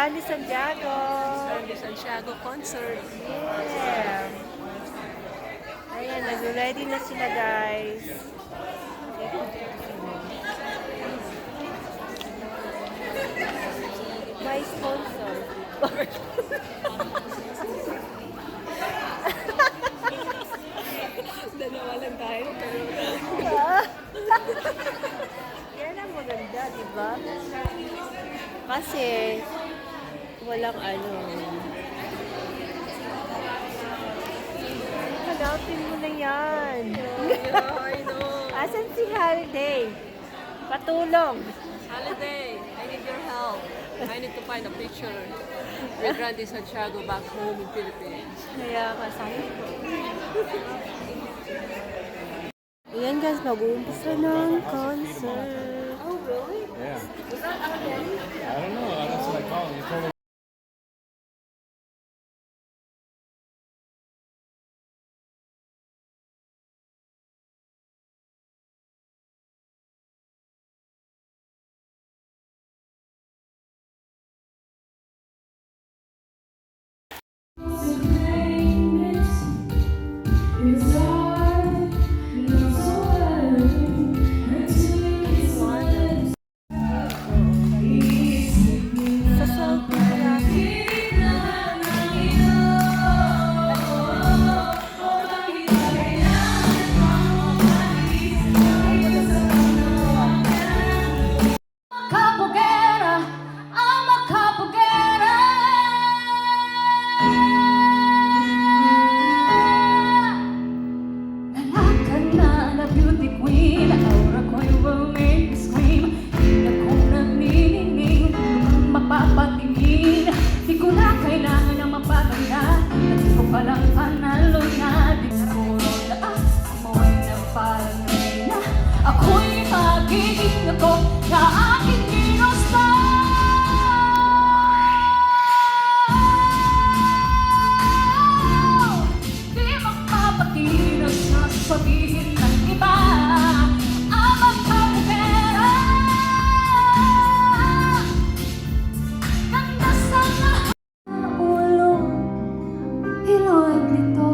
Randy Santiago. Randy Santiago concert. Yeah. Ayan, nag-ready na sila, guys. May sponsor. Dalawa lang tayo, pero Yan ang maganda, di ba? Kasi, walang ano. Hanapin mo na yan. yeah, I know. Asan si Holiday? Patulong. Holiday, I need your help. I need to find a picture with Randy Santiago back home in Philippines. Kaya kasama ko. Ayan guys, mag-uumpisa ng concert. Oh, really? Yeah. I don't know. That's what I call him. You told me. Sa salt na natin. Kapugera, I'm a kapugera. Nalakan na na beauty queen, aura ko'y will make me scream. Hindi ako nanininig, lumang mapapatingin. Di ko na kailangan ng mapaganda, di ko palang panalo na. Di ko na amoy na parang na ako'y magiging ako na aking ginusto. Di magpapakilos na sabihin ng iba ang magkapupera. Ganda sa lahat ng ulo, ilo'y lito.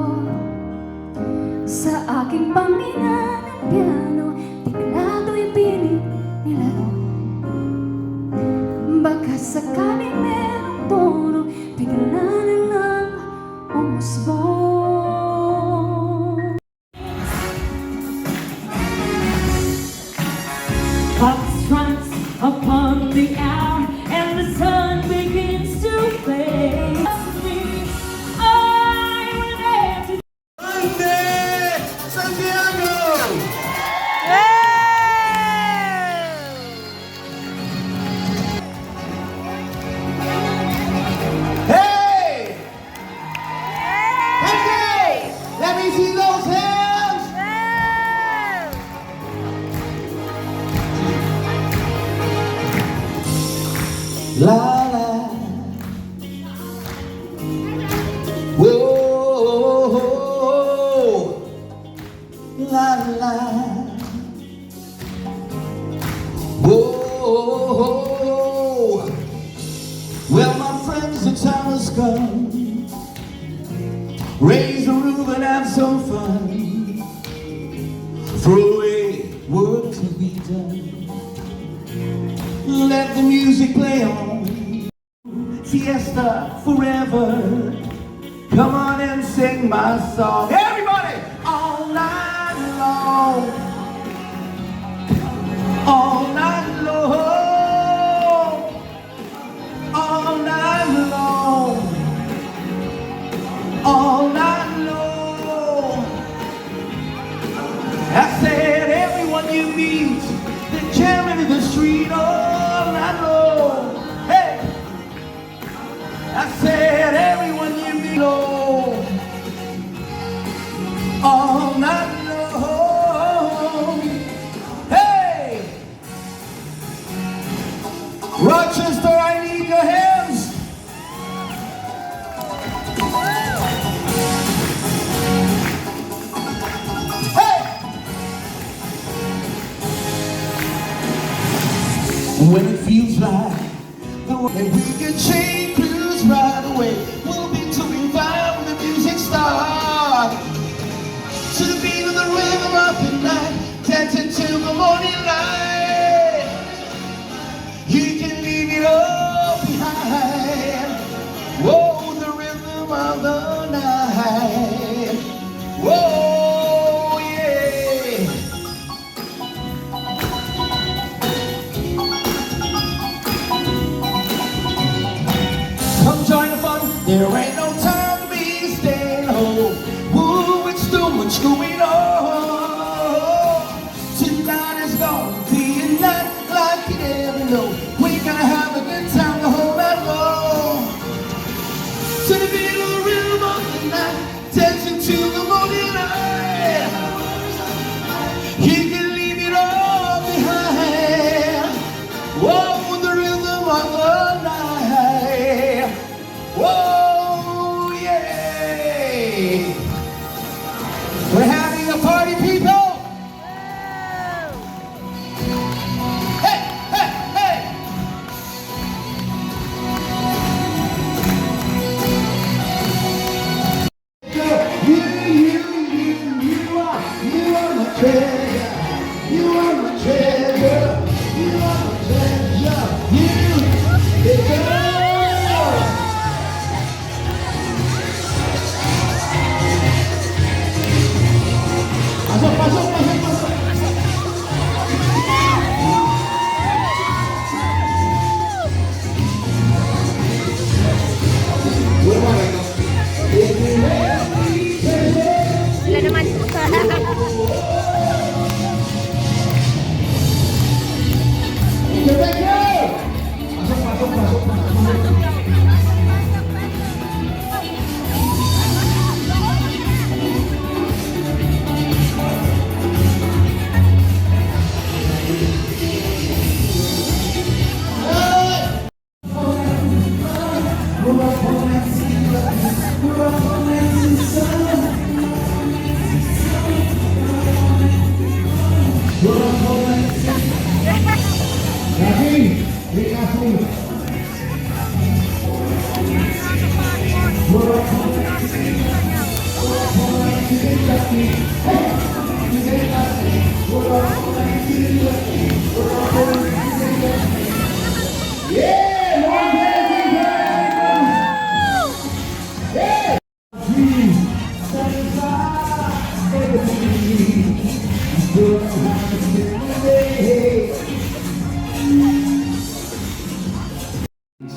Sa aking pamina ng piano, tiklado'y pilit nilaro. Baka sakaling merong tono, bigla na lang umusbong. Clock strikes upon the hour, and the sun begins to fade. I will dance. Randy Santiago! Hey! Hey! Let me see those hands! La la. Whoa. La la. Whoa. Well, my friends, the time has come. Raise the roof and have some fun. Throw away work to be done. Let the music play on. Fiesta forever. Come on and sing my song. Everybody! All night long. All night long. All night long. All night long. I said everyone you meet, they jam into the street all night long. Hey! I said everyone you meet, oh, all night long. Hey! Rochester, I need your hands. Hey! When it feels like the way we can change. until the morning light. You can leave it all behind. Whoa, the rhythm of the night. Whoa, yeah. Come join the fun. There ain't no time to be staying home. Woo, it's too much going on. Tonight is gonna be a night like you never know. We're gonna have a good time the whole night long. To the beat of the rhythm of the night, dancing to the morning light. You can leave it all behind. Whoa, the rhythm of the night. Whoa, yeah. We're having a party, people. Hey, hey, hey. You are my treasure. You are my treasure. You are my treasure. You, girl. Pasok, pasok, pasok, pasok. Wala naman. Pasok, pasok, pasok, pasok.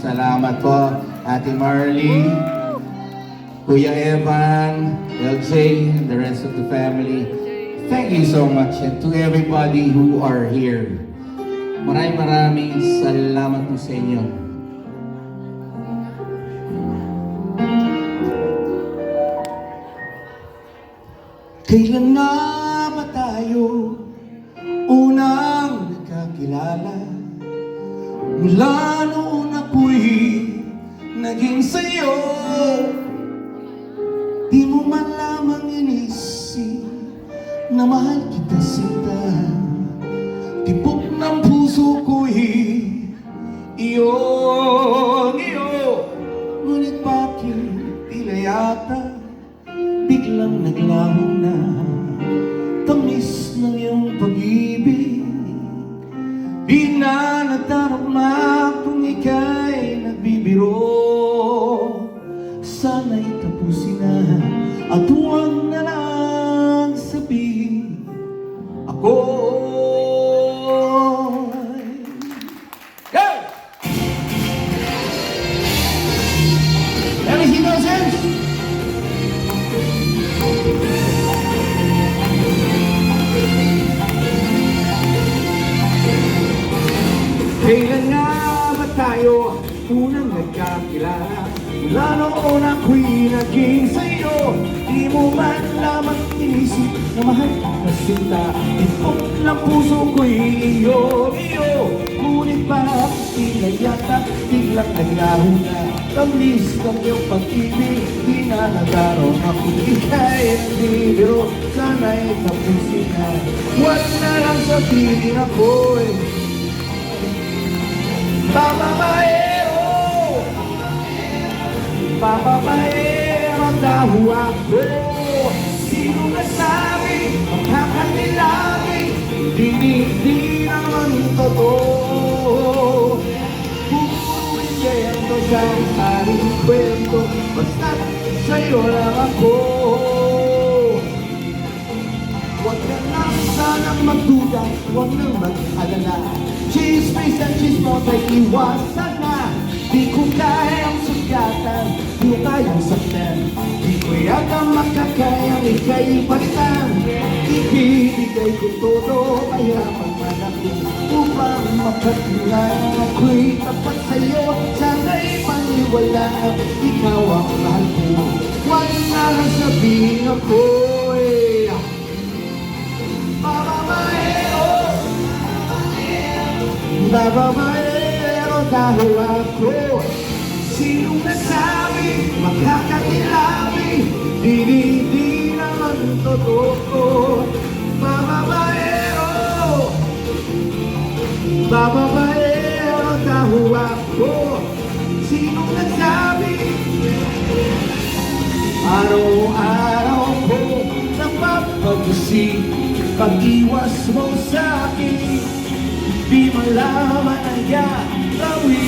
Salamat po, Ate Marley, Kuya Evan, LJ, and the rest of the family. Thank you so much, and to everybody who are here. Maraming salamat po sa inyo. Kailan nga ba tayo unang nagkakilala? Mula noon ako'y naging sa'yo. Di mo man lamang inisip na mahal kita sinta. Tibok ng puso ko'y iyong iyo. Ngunit bakit tila yata biglang naglaho na tamis ng iyong pag-ibig. Di na nadarama kung ika'y nagbibiro. Sana'y tapusin na at huwag na lang sabihin ako'y go! Let me see those hands! Kailan nga ba tayo unang nagkakilala? Mula noon ako'y naging sa'yo. Di mo man lamang inisip na mahal na sinta. Ipok ng puso ko'y iyo. Ngunit bakit tila yata biglang naglaho na tamis ng iyong pag-ibig. Di na nadarong ako'y ika'y nagbibiro. Sana'y tapusin na huwag na lang sabihin ako'y babaero, babaero daw ako. Sino nasabi, magkakanilabi, Di naman totoo. Puro invento sa aking kwento, basta't sa'yo lang ako. Huwag ka lang sanang magduda, huwag nang mag-alala. Chismis at chismos ay iwasan na. Di ko kayang sugatan, di ko kayang saktan. Di ko yata makakayang ika'y palitan. Ibibigay ko todo, mayaman man ako, upang mapatulan ako'y tapat sa'yo. Sana'y maniwala, ikaw ang mahal ko. Huwag na lang sabihin ako'y bababaero, bababaero dahil ako. Sinong nasabi, makakatilabi, di naman totoo. Bababaero, bababaero dahil ako. Sinong nagsabi, araw-araw ko napapagising. Pag-iwas mo sa'kin, di malaman ang gagawin.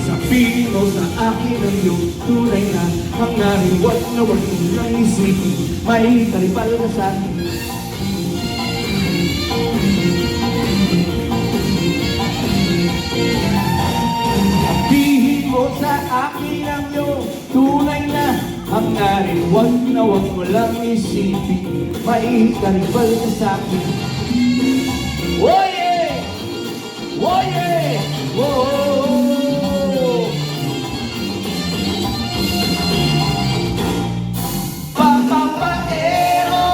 Sabihin mo sa akin ang iyong tunay na hangarin. Huwag na huwag mong lang isipin, may karibal ka sa'kin. Sabihin mo sa akin ang iyong tunay na hangarin. Huwag na huwag mo lang isipin, may karibal ka sa'kin. Oh yeah! Oh yeah! Oh! Papapaero!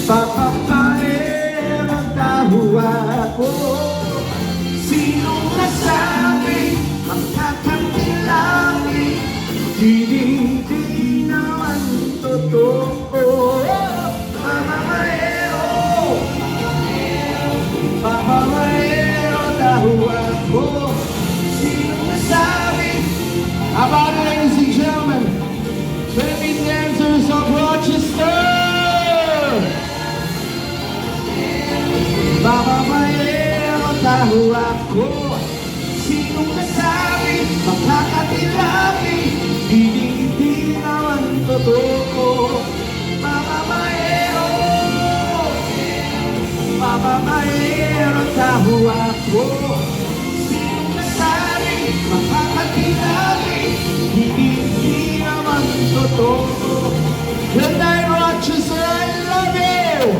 Papapaero tahuwa ko. Sinong nasabi, magkakantilami, di naman totoo. Mamamaero, mamamaero tahuwa ko. Sinong nasabi? How about it, ladies and gentlemen? Baby dancers of Rochester! Mamamaero tahuwa ko. Sinong nasabi, makakatilabi, di naman totoo. Mamamaero, mamamaero tahuwa ko. Sinong nasabi, makakatilabi, di naman totoo. Good night, Rochester, I love you!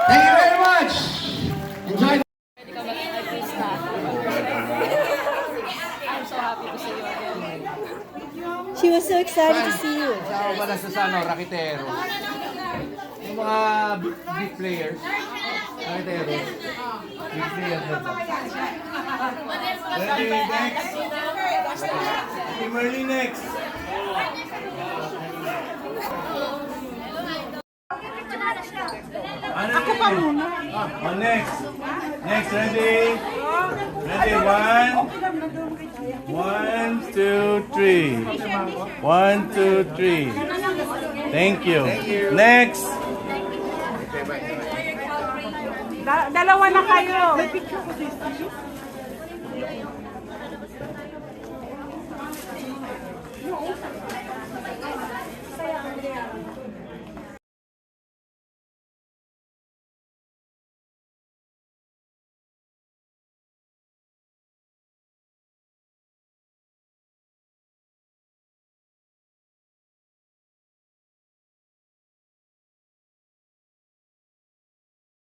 Thank you very much. Enjoy. Pwede ka mag-artista. I'm so happy to see you again. She was so excited to see you. Kasama ba na sa raketero? Yung mga big players. Raketero. Big players na ba? Ready, next. Kimberly, next. Ako pa muna. Oh, next. Next, ready? Ready, 1, 2, 3. 1, 2, 3. Thank you. Next. Dalawa na kayo. May picture ko dito.